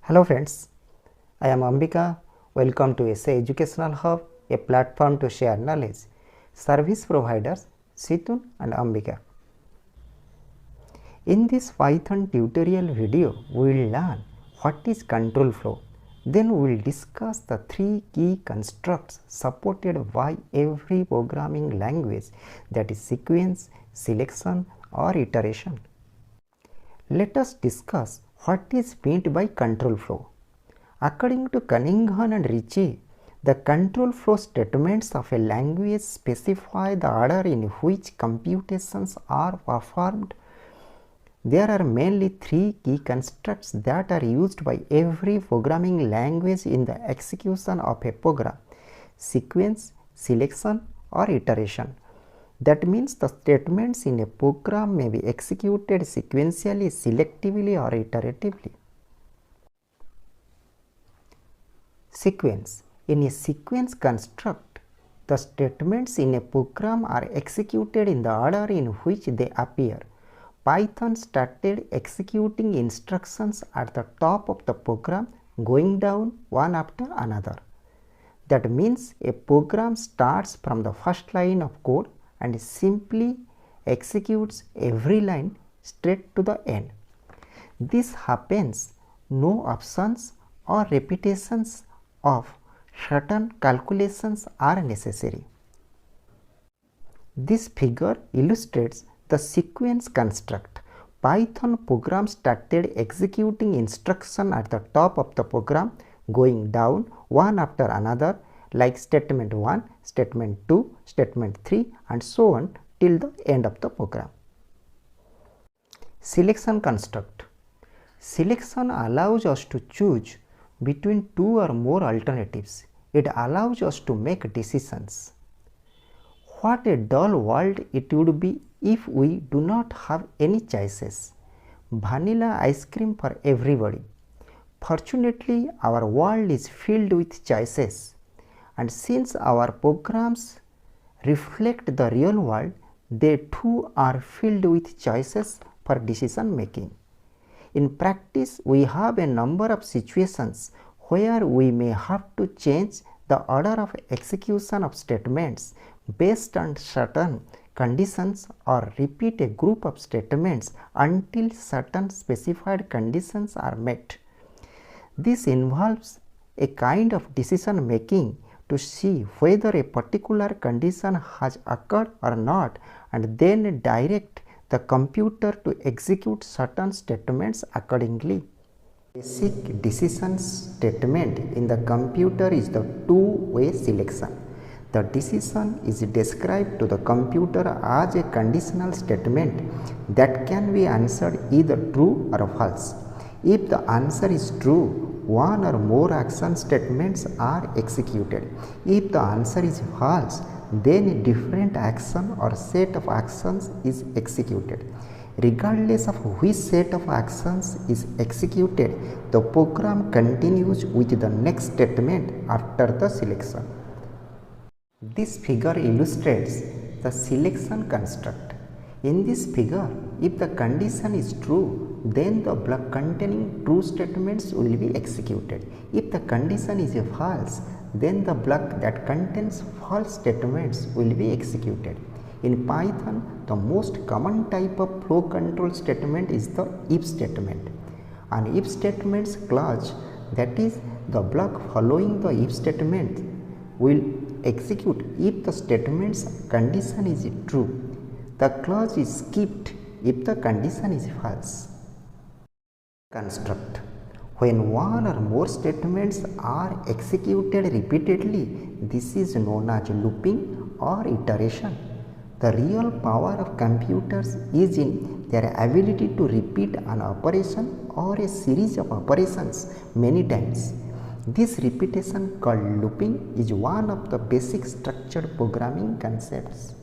Hello friends, I am Ambika. Welcome to SA Educational Hub, a platform to share knowledge. Service providers Situn and Ambika. In this Python tutorial video, we will learn what is control flow. Then we will discuss the three key constructs supported by every programming language, that is sequence, selection or iteration. Let us discuss what is meant by control flow. According to Cunningham and Ritchie, the control flow statements of a language specify the order in which computations are performed. There are mainly three key constructs that are used by every programming language in the execution of a program: sequence, selection or iteration. That means the statements in a program may be executed sequentially, selectively or iteratively. Sequence. In a sequence construct, the statements in a program are executed in the order in which they appear. Python started executing instructions at the top of the program, going down one after another. That means a program starts from the first line of code and simply executes every line straight to the end. This happens no options or repetitions of certain calculations are necessary. This figure illustrates the sequence construct. Python program started executing instruction at the top of the program, going down one after another, like statement 1, statement 2, statement 3 and so on till the end of the program. Selection construct. Selection allows us to choose between two or more alternatives. It allows us to make decisions. What a dull world it would be if we do not have any choices. Vanilla ice cream for everybody. Fortunately, our world is filled with choices, and since our programs reflect the real world, they too are filled with choices for decision making. In practice, we have a number of situations where we may have to change the order of execution of statements based on certain conditions or repeat a group of statements until certain specified conditions are met. This involves a kind of decision making to see whether a particular condition has occurred or not, and then direct the computer to execute certain statements accordingly. Basic decision statement in the computer is the two-way selection. The decision is described to the computer as a conditional statement that can be answered either true or false. If the answer is true, one or more action statements are executed. If the answer is false, then a different action or set of actions is executed. Regardless of which set of actions is executed, the program continues with the next statement after the selection. This figure illustrates the selection construct. In this figure, if the condition is true, then the block containing true statements will be executed. If the condition is false, then the block that contains false statements will be executed. In Python, the most common type of flow control statement is the if statement. An if statement's clause, that is, the block following the if statement, will execute if the statement's condition is true. The clause is skipped if the condition is false. Construct. When one or more statements are executed repeatedly, this is known as looping or iteration. The real power of computers is in their ability to repeat an operation or a series of operations many times. This repetition, called looping, is one of the basic structured programming concepts.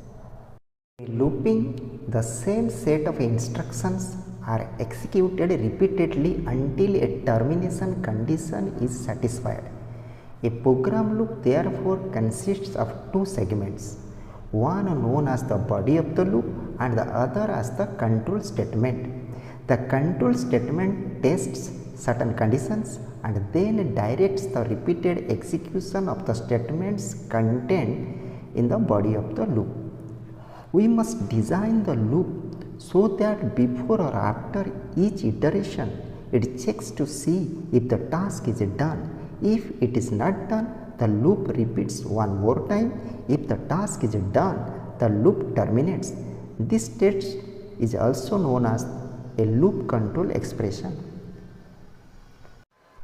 In looping, the same set of instructions are executed repeatedly until a termination condition is satisfied. A program loop therefore consists of two segments, one known as the body of the loop and the other as the control statement. The control statement tests certain conditions and then directs the repeated execution of the statements contained in the body of the loop. We must design the loop so that before or after each iteration it checks to see if the task is done. If it is not done, the loop repeats one more time. If the task is done, the loop terminates. This state is also known as a loop control expression.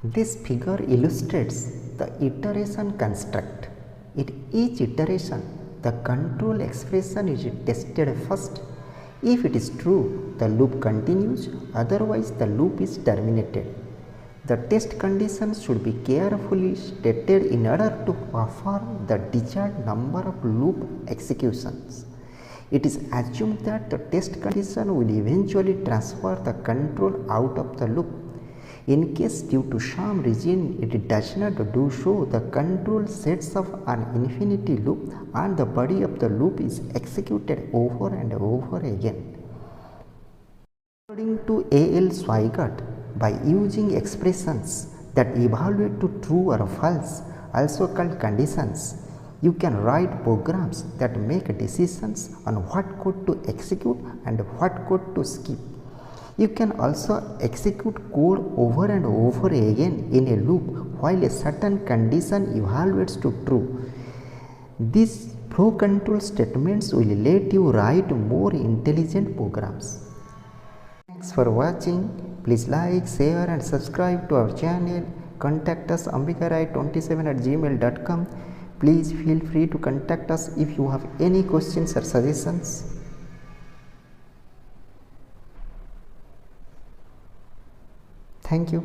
This figure illustrates the iteration construct. In each iteration, the control expression is tested first. If it is true, the loop continues, otherwise the loop is terminated. The test conditions should be carefully stated in order to perform the desired number of loop executions. It is assumed that the test condition will eventually transfer the control out of the loop. In case due to some reason it does not do so, the control sets up an infinity loop and the body of the loop is executed over and over again. According to A.L. Swigert, by using expressions that evaluate to true or false, also called conditions, you can write programs that make decisions on what code to execute and what code to skip. You can also execute code over and over again in a loop while a certain condition evaluates to true. These flow control statements will let you write more intelligent programs. Thanks for watching. Please like, share and subscribe to our channel. Contact us ambikarai27@gmail.com. Please feel free to contact us if you have any questions or suggestions. Thank you.